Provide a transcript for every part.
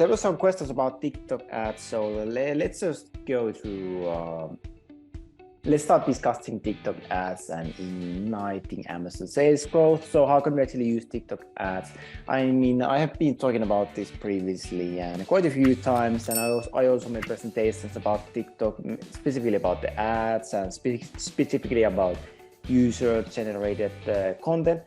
there were some questions about TikTok ads, so let's just go through. Let's start discussing TikTok ads and igniting Amazon sales growth. So how can we actually use TikTok ads? I mean, I have been talking about this previously and quite a few times, and I also made presentations about TikTok, specifically about the ads and specifically about user-generated content.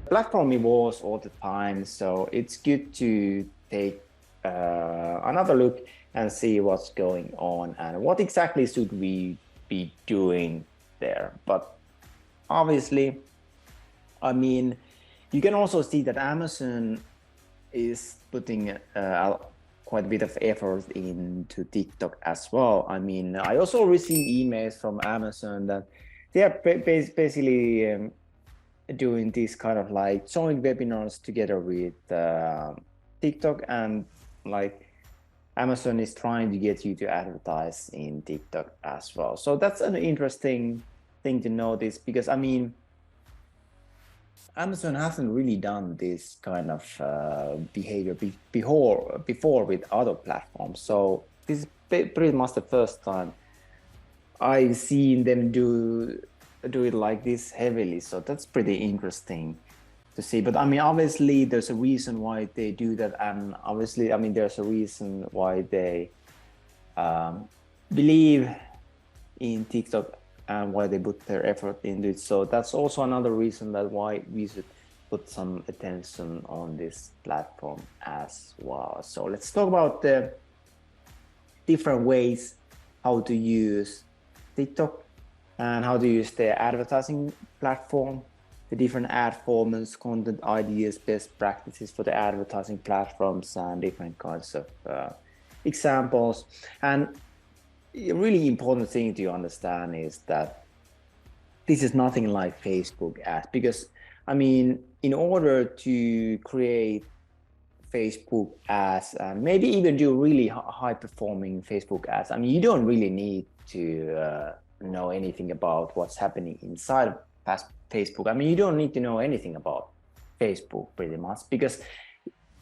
Platform evolves all the time, so it's good to take another look and see what's going on and what exactly should we be doing there. But obviously, I mean, you can also see that Amazon is putting quite a bit of effort into TikTok as well. I mean, I also received emails from Amazon that they are basically doing this kind of like joint webinars together with TikTok, and like Amazon is trying to get you to advertise in TikTok as well. So that's an interesting thing to notice, because I mean, Amazon hasn't really done this kind of behavior before with other platforms. So this is pretty much the first time I've seen them do it like this heavily. So that's pretty interesting to see. But I mean, obviously there's a reason why they do that, and obviously, I mean, there's a reason why they believe in TikTok and why they put their effort into it. So that's also another reason that why we should put some attention on this platform as well. So let's talk about the different ways how to use TikTok and how to use the advertising platform, the different ad formats, content ideas, best practices for the advertising platforms, and different kinds of examples. And a really important thing to understand is that this is nothing like Facebook ads, because I mean, in order to create Facebook ads and maybe even do really high performing Facebook ads, I mean, you don't really need to know anything about what's happening inside of Facebook. I mean, you don't need to know anything about Facebook pretty much, because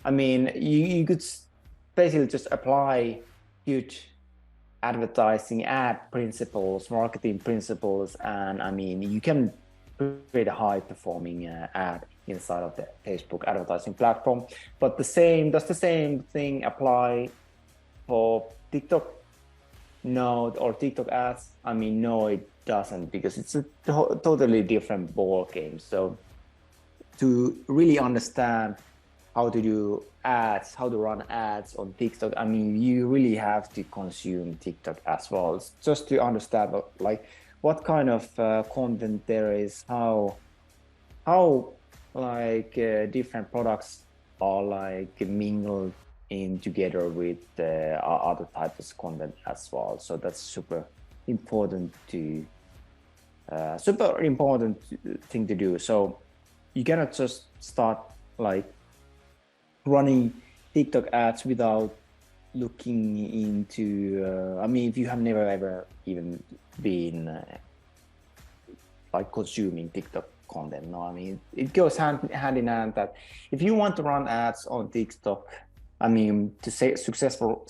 I mean, you could basically just apply huge advertising ad principles, marketing principles, and I mean, you can create a high performing ad inside of the Facebook advertising platform. But does the same thing apply for TikTok? No, or TikTok ads? I mean, no, it doesn't, because it's a totally different ball game. So to really understand how to do ads, how to run ads on TikTok, I mean, you really have to consume TikTok as well. It's just to understand like what kind of content there is, how like different products are like mingled in together with other types of content as well. So that's super important thing to do. So you cannot just start like running TikTok ads without looking into I mean, if you have never ever even been like consuming TikTok content. No, I mean, it goes hand in hand that if you want to run ads on TikTok, I mean, to say successful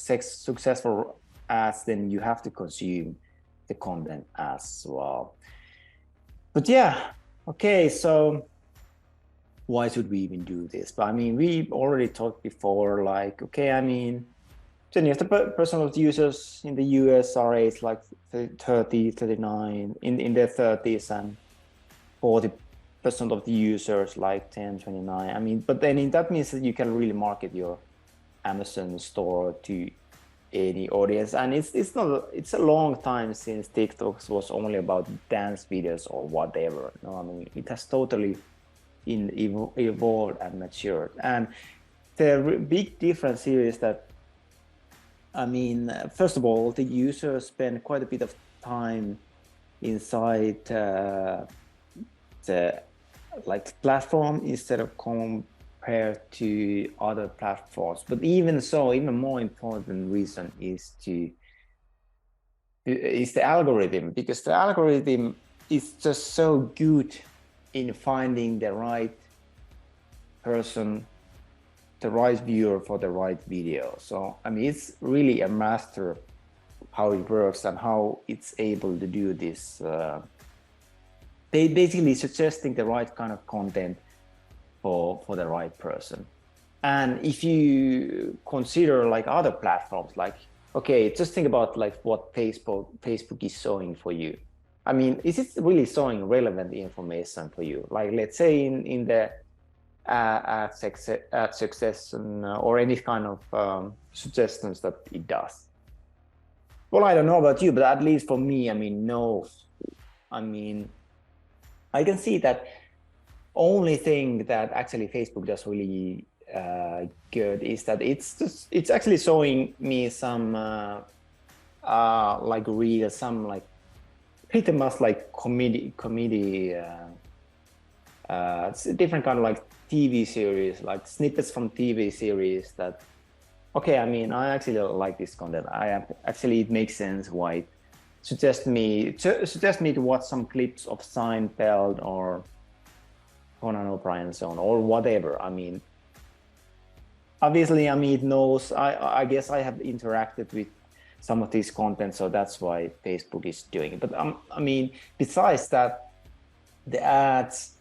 ads, then you have to consume the content as well. But yeah, okay, so why should we even do this? But I mean, we already talked before, like, okay, I mean, 20% of the users in the US are aged like 30, 39, in their 30s, and 40% of the users like 10, 29. I mean, but then that means that you can really market your Amazon store to any audience. And it's a long time since TikTok was only about dance videos or whatever. No, I mean, it has totally evolved and matured. And the big difference here is that, I mean, first of all, the users spend quite a bit of time inside the like platform instead of compared to other platforms. But even so, even more important reason is the algorithm, because the algorithm is just so good in finding the right person, the right viewer for the right video. So I mean, it's really a master how it works and how it's able to do this. They basically suggesting the right kind of content for the right person. And if you consider like other platforms, like, okay, just think about like what Facebook is showing for you. I mean, is it really showing relevant information for you? Like, let's say in the ad success or any kind of suggestions that it does. Well, I don't know about you, but at least for me, I mean, no. I mean, I can see that only thing that actually Facebook does really good is that it's actually showing me some like real, some like pretty much like comedy it's a different kind of like TV series, like snippets from TV series that, okay, I mean, I actually like this content. Actually, it makes sense why it suggests me to watch some clips of Seinfeld or Conan O'Brien and so on, or whatever. I mean, obviously, I mean, it knows, I guess I have interacted with some of these content, so that's why Facebook is doing it. But I mean, besides that, the ads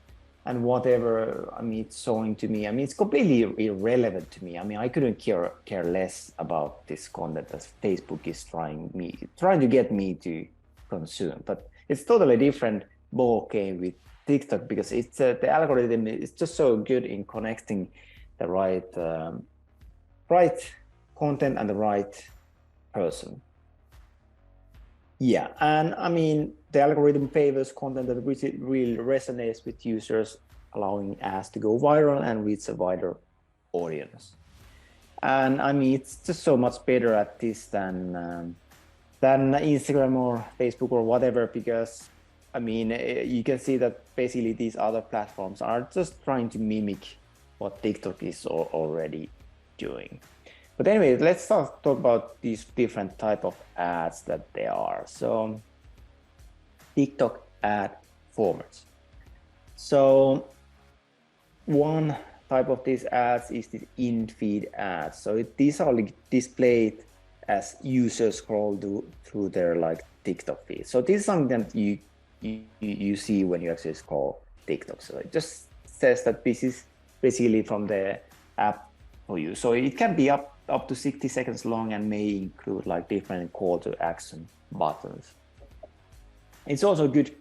and whatever, I mean, it's showing to me, I mean, it's completely irrelevant to me. I mean, I couldn't care less about this content that Facebook is trying to get me to consume. But it's totally different ball game with TikTok, because it's the algorithm is just so good in connecting the right content and the right person. Yeah, and I mean, the algorithm favors content that really resonates with users, allowing ads to go viral and reach a wider audience. And I mean, it's just so much better at this than Instagram or Facebook or whatever, because I mean, you can see that basically these other platforms are just trying to mimic what TikTok is already doing. But anyway, let's talk about these different type of ads that there are. So TikTok ad formats. So one type of these ads is the in-feed ads. So these are like displayed as users scroll through their like TikTok feed. So this is something that you see when you actually scroll TikTok. So it just says that this is basically from the app for you. So it can be up to 60 seconds long and may include like different call to action buttons. It's also good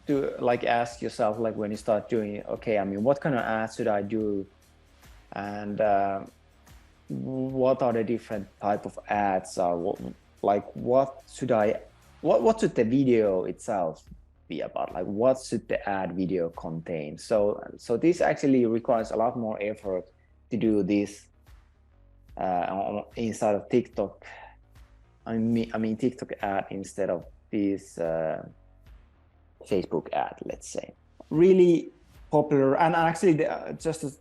to like ask yourself, like when you start doing it, okay, I mean, what kind of ads should I do? And what are the different type of ads? What should the video itself be about? Like what should the ad video contain? So this actually requires a lot more effort to do this inside of TikTok. I mean TikTok ad instead of this Facebook ad, let's say. Really popular, and actually just to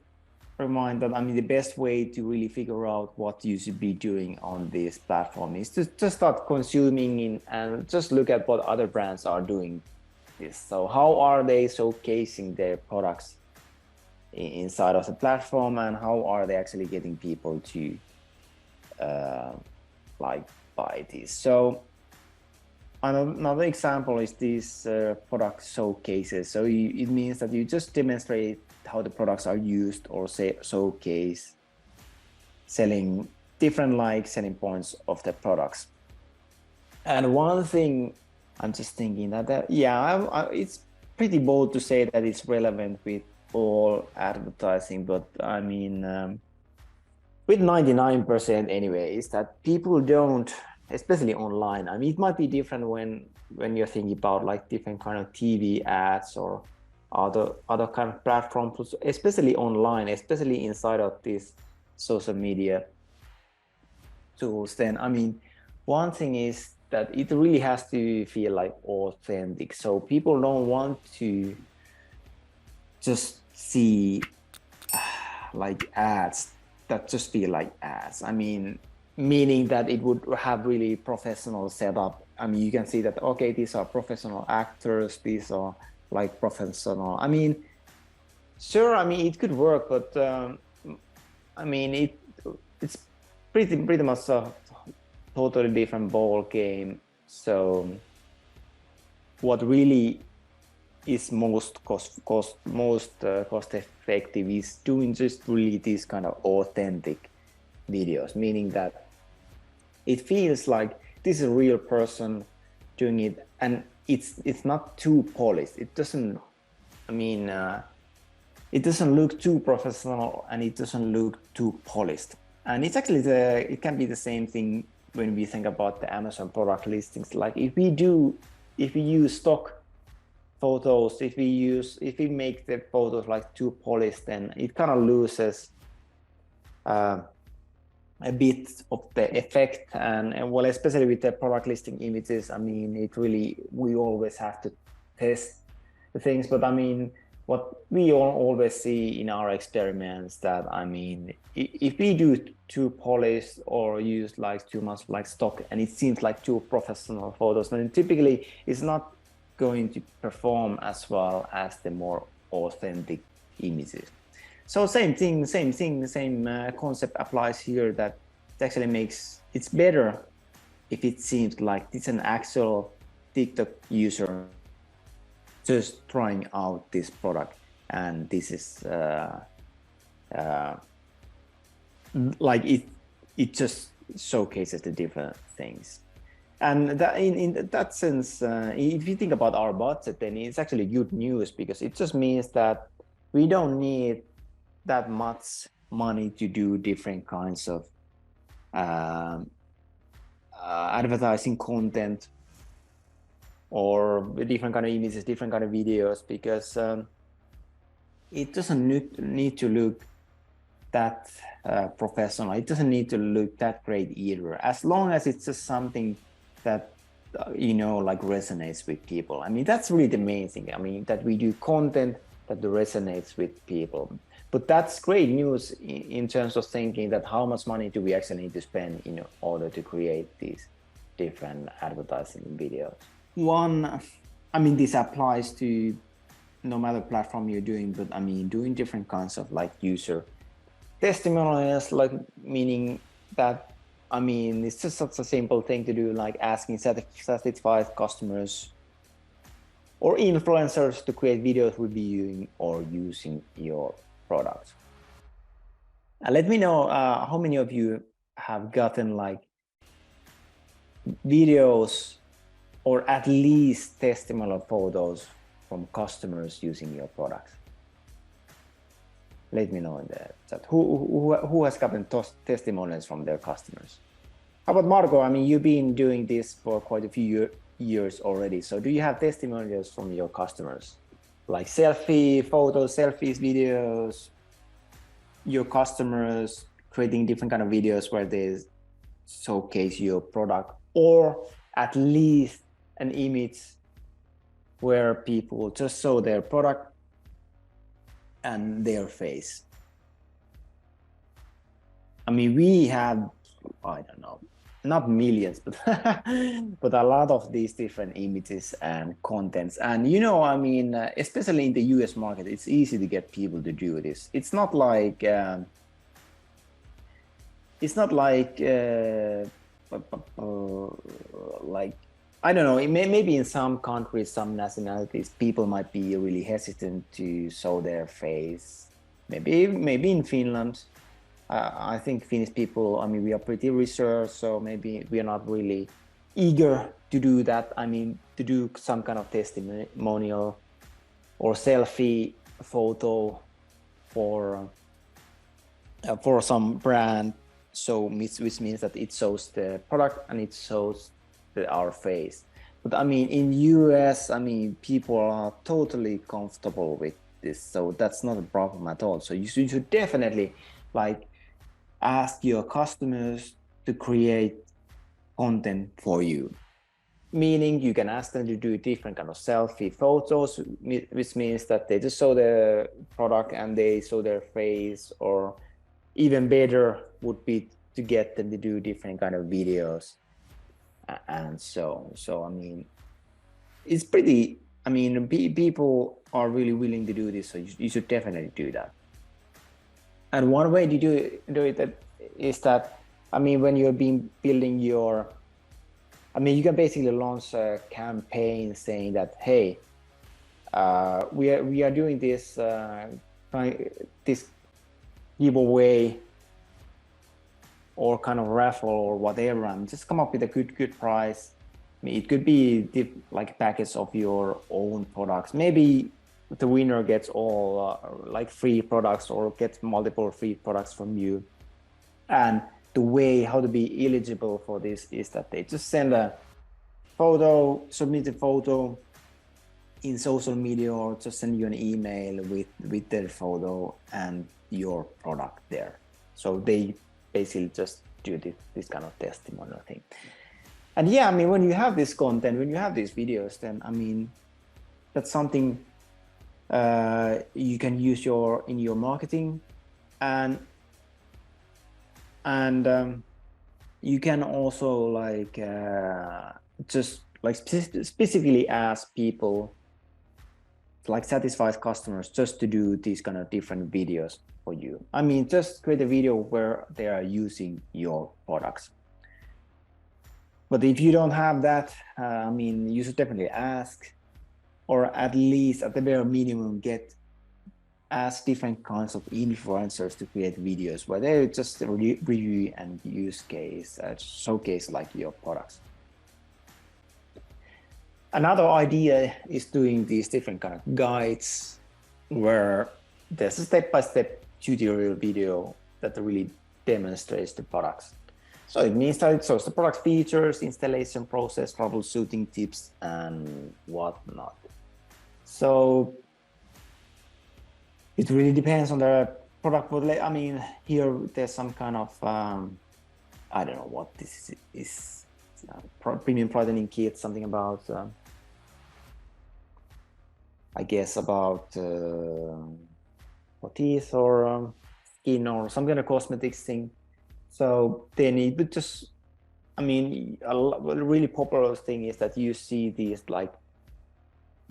remind that, I mean, the best way to really figure out what you should be doing on this platform is to just start consuming and just look at what other brands are doing this. So how are they showcasing their products inside of the platform, and how are they actually getting people to like buy this? So another example is these product showcases. So it means that you just demonstrate how the products are used, or say showcase selling different selling points of the products. And one thing I'm just thinking that it's pretty bold to say that it's relevant with all advertising, but I mean with 99% anyway, is that people don't, especially online. I mean, it might be different when you're thinking about like different kind of TV ads or other kind of platforms, especially online, especially inside of these social media tools. Then I mean, one thing is that it really has to feel like authentic. So people don't want to just see like ads that just feel like ads. I mean, meaning that it would have really professional setup. I mean, you can see that, okay, these are professional actors, these are like professional. I mean, sure, I mean, it could work, but I mean, it's pretty much a totally different ball game. So what really is most cost effective is doing just really these kind of authentic videos, meaning that it feels like this is a real person doing it, and it's not too polished. It doesn't, I mean, it doesn't look too professional and it doesn't look too polished. And it's actually it can be the same thing when we think about the Amazon product listings. Like if we use stock photos, if we make the photos like too polished, then it kind of loses a bit of the effect. And well, especially with the product listing images, I mean, we always have to test the things. But I mean, what we always see in our experiments that, I mean, if we do too polished or use like too much like stock and it seems like too professional photos, then typically it's not going to perform as well as the more authentic images. So same concept applies here, that it actually makes it's better if it seems like it's an actual TikTok user just trying out this product, and this is like it just showcases the different things. And that in that sense, if you think about our budget, then it's actually good news, because it just means that we don't need that much money to do different kinds of advertising content or different kind of images, different kind of videos, because it doesn't need to look that professional. It doesn't need to look that great either, as long as it's just something that like resonates with people. I mean, that's really the main thing. I mean, that we do content that resonates with people. But that's great news in terms of thinking that how much money do we actually need to spend in order to create these different advertising videos. I mean, this applies to no matter platform you're doing, but I mean, doing different kinds of like user testimonials, like meaning that, I mean, it's just such a simple thing to do, like asking satisfied customers or influencers to create videos reviewing or using your products. And let me know how many of you have gotten like videos or at least testimonial photos from customers using your products. Let me know in the chat. Who has gotten testimonials from their customers? How about Marco? I mean, you've been doing this for quite a few years already. So do you have testimonials from your customers? Like selfies, videos, your customers creating different kind of videos where they showcase your product, or at least an image where people just show their product and their face. I mean, we have, I don't know, not millions, but but a lot of these different images and contents. And I mean, especially in the US market, it's easy to get people to do this. It's not like like, I don't know, maybe in some countries, some nationalities, people might be really hesitant to show their face. Maybe in Finland, I think Finnish people, I mean, we are pretty reserved, so maybe we are not really eager to do that. I mean, to do some kind of testimonial or selfie photo for some brand, so which means that it shows the product and it shows our face. But I mean, in US, I mean, people are totally comfortable with this, so that's not a problem at all. So you should definitely like ask your customers to create content for you. meaning you can ask them to do different kind of selfie photos, which means that they just show the product and they show their face, or even better would be to get them to do different kind of videos. And so I mean, it's pretty, I mean, people are really willing to do this, so you should definitely do that. And one way to do it is that, I mean, when you're building your, I mean, you can basically launch a campaign saying that, hey, we are doing this this giveaway or kind of raffle or whatever, and just come up with a good price. I mean, it could be like a package of your own products. Maybe the winner gets all like free products or gets multiple free products from you. And the way how to be eligible for this is that they just send a photo, submit a photo in social media, or just send you an email with their photo and your product there. So they basically just do this kind of testimonial thing. And yeah, I mean, when you have this content, when you have these videos, then I mean, that's something you can use in your marketing, and you can also like just like specifically ask people, like satisfy customers, just to do these kind of different videos for you. I mean, just create a video where they are using your products. But if you don't have that, I mean, you should definitely ask, or at least at the bare minimum, ask different kinds of influencers to create videos where they just review and use case, showcase like your products. Another idea is doing these different kind of guides where there's a step-by-step tutorial video that really demonstrates the products. So it means that it shows the product features, installation process, troubleshooting tips, and whatnot. So it really depends on the product. I mean, here there's some kind of, I don't know what this is, premium brightening kit, something about, I guess about for teeth or skin or some kind of cosmetics thing. So then it would just, I mean, a really popular thing is that you see these like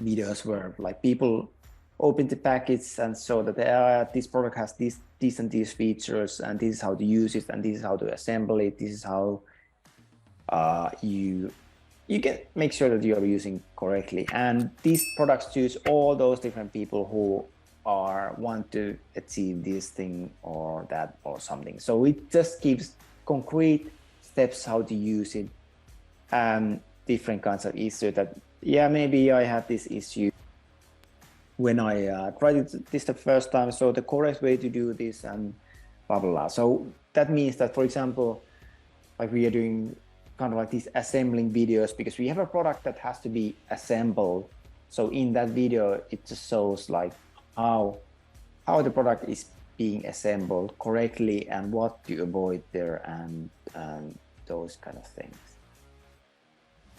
videos where like people open the package and show that this product has these and these features, and this is how to use it, and this is how to assemble it. This is how you can make sure that you are using correctly. And these products choose all those different people who want to achieve this thing or that or something. So it just gives concrete steps how to use it, and different kinds of issues that, yeah, maybe I had this issue when I tried this the first time, so the correct way to do this, and blah, blah, blah. So that means that, for example, like we are doing kind of like these assembling videos because we have a product that has to be assembled. So in that video, it just shows like how the product is being assembled correctly and what to avoid there, and those kind of things.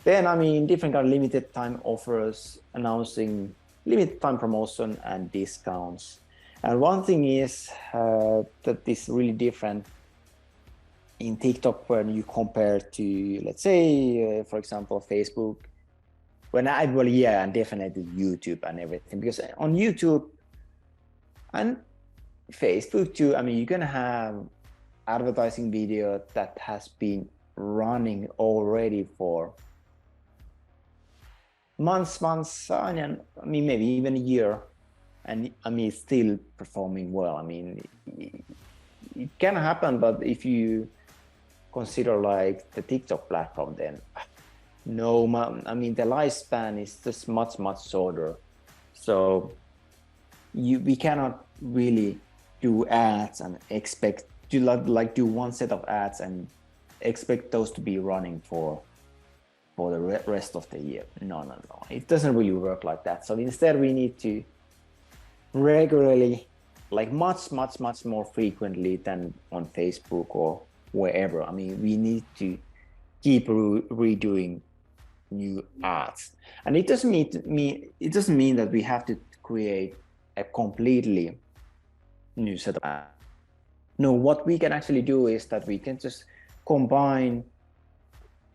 Then, I mean, different kind of limited time offers, announcing limited time promotion and discounts. And one thing is that is really different in TikTok when you compare to, let's say, for example, Facebook. And definitely YouTube and everything, because on YouTube and Facebook too, I mean, you can have advertising video that has been running already for months, and I mean, maybe even a year, and I mean, still performing well. I mean, it can happen, but if you consider like the TikTok platform, then no, I mean, the lifespan is just much shorter. So we cannot really do ads and expect to like do one set of ads and expect those to be running for the rest of the year. No, it doesn't really work like that. So instead we need to regularly, like much more frequently than on Facebook or wherever. I mean, we need to keep redoing new ads. And it doesn't mean that we have to create a completely new set of ads. No, what we can actually do is that we can just combine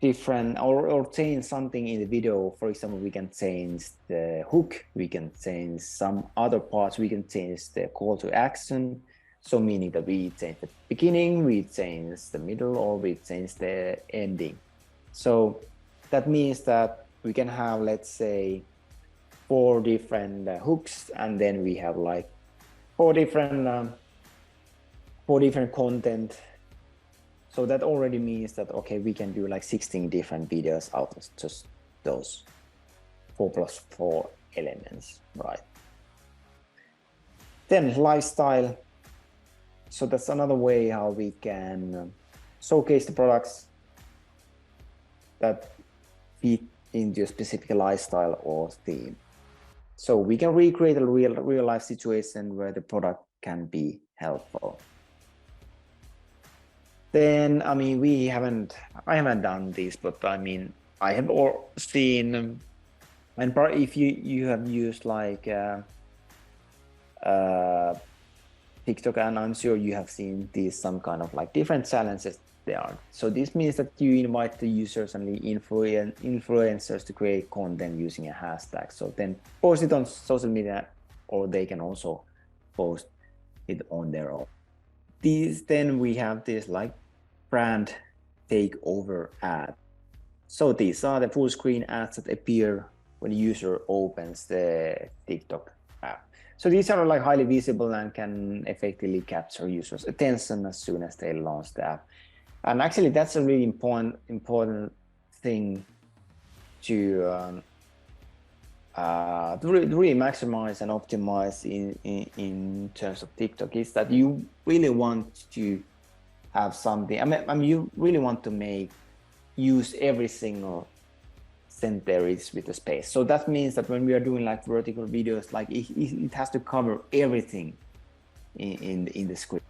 different or change something in the video. For example, we can change the hook, we can change some other parts, we can change the call to action. So meaning that we change the beginning, we change the middle, or we change the ending. So that means that we can have, let's say, 4 different hooks, and then we have like 4 different content. So that already means that, okay, we can do like 16 different videos out of just those 4+4 elements, right? Then lifestyle. So that's another way how we can showcase the products that fit into a specific lifestyle or theme. So we can recreate a real life situation where the product can be helpful. Then, I mean, I haven't done this, but I mean, I have seen, and probably if you have used like TikTok, and I'm sure you have seen these some kind of like different challenges there. So this means that you invite the users and the influencers to create content using a hashtag. So then post it on social media, or they can also post it on their own. Then we have this like brand takeover ad. So these are the full screen ads that appear when the user opens the TikTok app. So these are like highly visible and can effectively capture users' attention as soon as they launch the app. And actually, that's a really important thing to really maximize and optimize in terms of TikTok, is that you really want to have something. I mean, you really want to use every single cent there is with the space. So that means that when we are doing like vertical videos, like it has to cover everything in the script.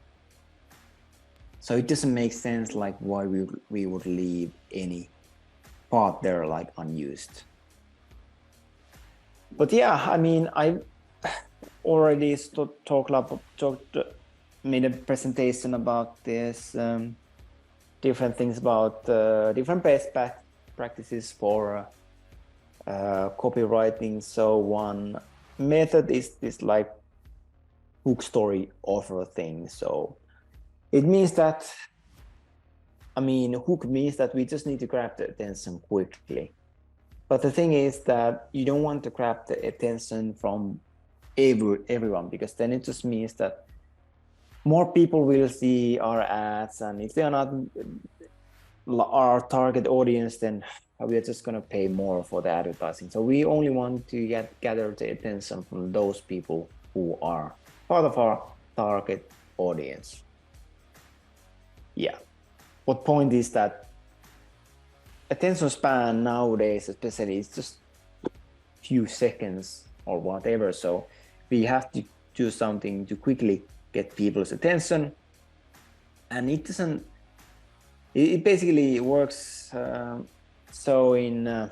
So it doesn't make sense like why we would leave any part there like unused. But yeah, I mean, I already made a presentation about this, different things about different best practices for copywriting. So one method is this like hook story offer thing. So it means that, I mean, hook means that we just need to grab the attention quickly. But the thing is that you don't want to grab the attention from everyone, because then it just means that more people will see our ads, and if they are not our target audience, then we are just going to pay more for the advertising. So we only want to gather the attention from those people who are part of our target audience. Yeah. What point is that attention span nowadays, especially, it's just a few seconds or whatever. So we have to do something to quickly get people's attention, and it basically works so in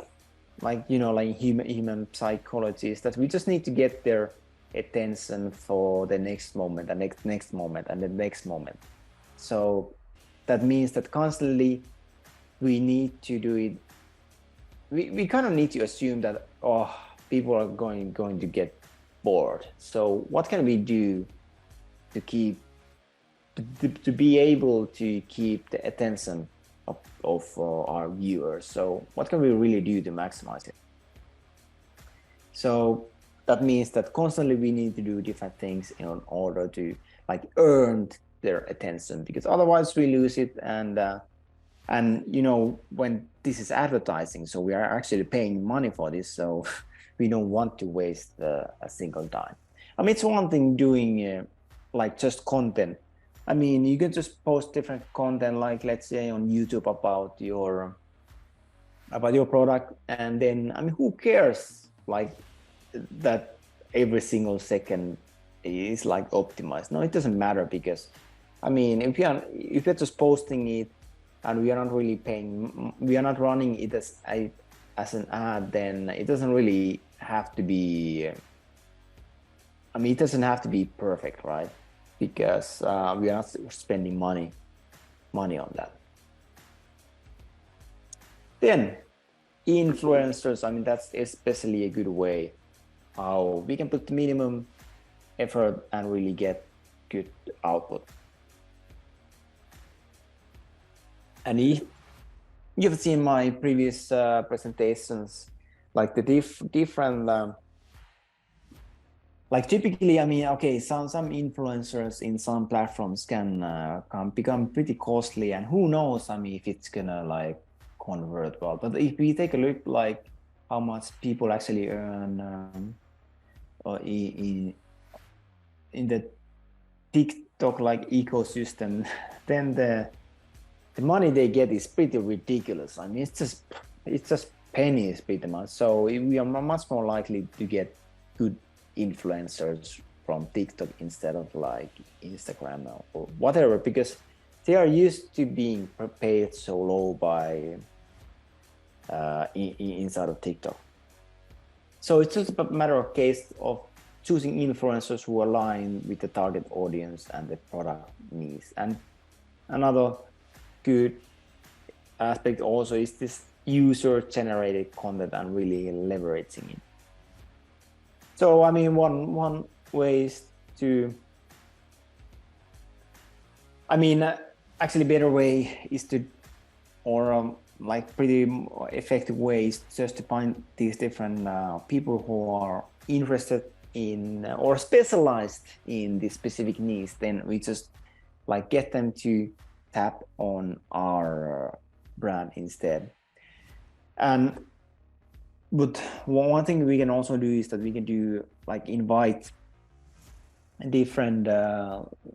like, you know, like human psychology, is that we just need to get their attention for the next moment, and next moment, and the next moment. So that means that constantly we need to do it. We kind of need to assume that, oh, people are going to get bored. So what can we do to to be able to keep the attention of our viewers? So what can we really do to maximize it? So that means that constantly we need to do different things in order to like earn their attention, because otherwise we lose it. And you know, when this is advertising, so we are actually paying money for this, so we don't want to waste a single dime. I mean, it's one thing doing like just content. I mean, you can just post different content, like let's say on YouTube about your product, and then, I mean, who cares like that every single second is like optimized? No, it doesn't matter, because I mean, if you're just posting it and we are not really paying, we are not running it as as an ad, then it doesn't really have to be, I mean, it doesn't have to be perfect, right? Because we are not spending money on that. Then influencers, I mean, that's especially a good way how we can put the minimum effort and really get good output. And if you've seen my previous presentations, like the different, like typically, I mean, okay, some influencers in some platforms can become pretty costly, and who knows, I mean, if it's gonna like convert well. But if we take a look like how much people actually earn in the TikTok like ecosystem, then the money they get is pretty ridiculous. I mean, it's just pennies pretty much. So we are much more likely to get good influencers from TikTok instead of like Instagram or whatever, because they are used to being paid so low by inside of TikTok. So it's just a matter of case of choosing influencers who align with the target audience and the product needs. And another good aspect also is this user-generated content and really leveraging it. So I mean, one way is to, I mean, actually better way is to, or like pretty effective ways just to find these different people who are interested in or specialized in this specific niche. Then we just like get them to tap on our brand instead. And but one thing we can also do is that we can do like invite different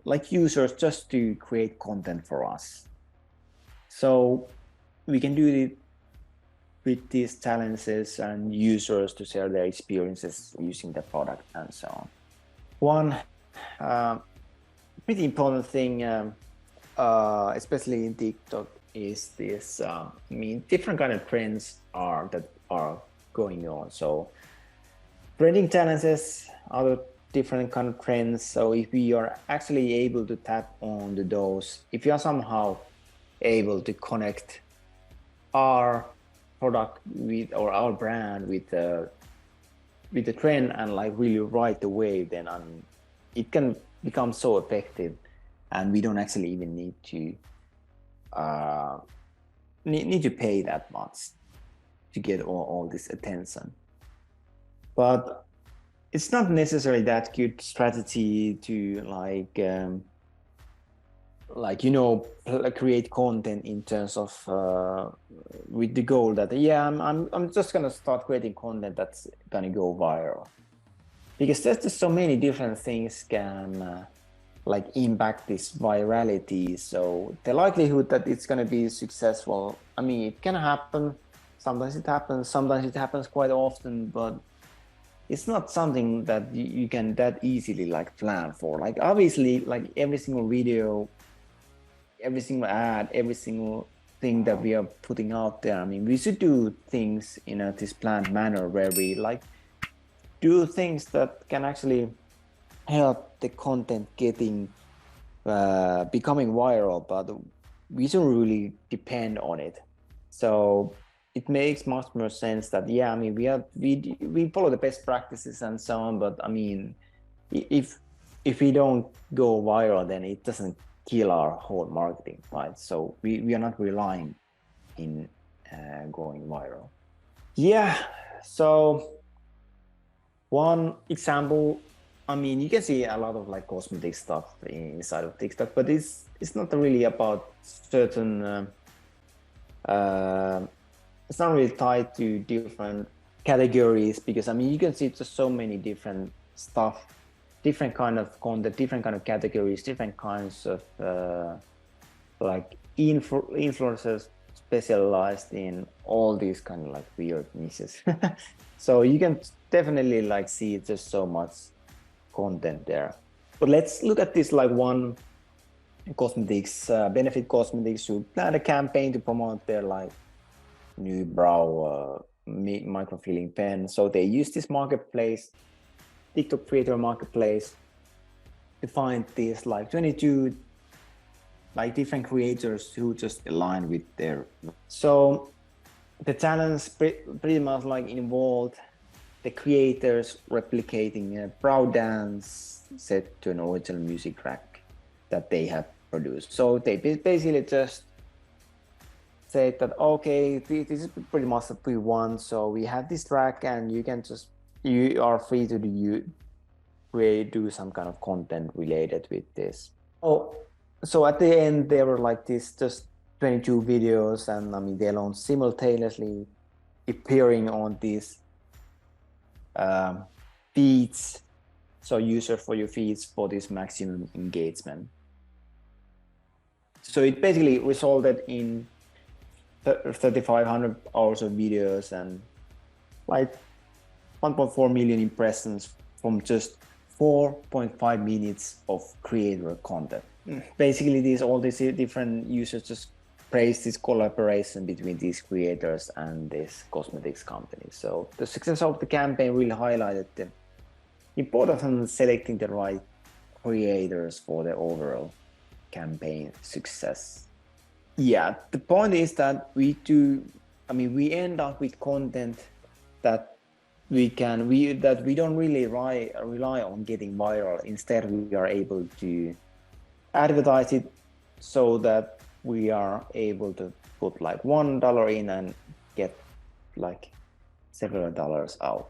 like users just to create content for us. So we can do it with these challenges and users to share their experiences using the product and so on. One pretty important thing, especially in TikTok, is this. I mean, different kind of trends are going on. So trending challenges, other different kind of trends. So if we are actually able to tap on those, if you are somehow able to connect our product with or our brand with the trend and like really ride the wave, then it can become so effective, and we don't actually even need to pay that much to get all this attention. But it's not necessarily that good strategy to create content in terms of with the goal that I'm just gonna start creating content that's gonna go viral, because there's just so many different things can like impact this virality. So the likelihood that it's gonna be successful, I mean, it can happen. Sometimes it happens quite often, but it's not something that you can that easily like plan for. Like obviously, like every single video, every single ad, every single thing that we are putting out there, I mean, we should do things in this planned manner where we like do things that can actually help the content getting becoming viral, but we shouldn't really depend on it. So it makes much more sense that I mean, we follow the best practices and so on, but I mean, if we don't go viral, then it doesn't kill our whole marketing, right? So we are not relying in going viral. Yeah, so one example, I mean, you can see a lot of like cosmetic stuff inside of TikTok, but it's not really about certain it's not really tied to different categories, because I mean, you can see just so many different stuff, different kind of content, different kind of categories, different kinds of like influencers specialized in all these kind of like weird niches. So you can definitely like see just so much content there. But let's look at this like one cosmetics, Benefit Cosmetics, who planned a campaign to promote their like new brow microfilling pen. So they use this marketplace, TikTok creator marketplace, to find these like 22 like different creators who just align with their. So the challenge pretty much like involved the creators replicating a proud dance set to an original music track that they have produced. So they basically just said that, okay, this is pretty much what we want. So we have this track and you are free to do some kind of content related with this. So at the end, there were like this just 22 videos, and I mean, they launched simultaneously appearing on these feeds. So user for your feeds for this maximum engagement. So it basically resulted in 3,500 hours of videos and like 1.4 million impressions from just 4.5 minutes of creator content. Basically, all these different users just praise this collaboration between these creators and this cosmetics company. So the success of the campaign really highlighted the importance of selecting the right creators for the overall campaign success. Yeah, the point is that we end up with content that we don't really rely on getting viral. Instead, we are able to advertise it so that we are able to put like $1 in and get like several dollars out.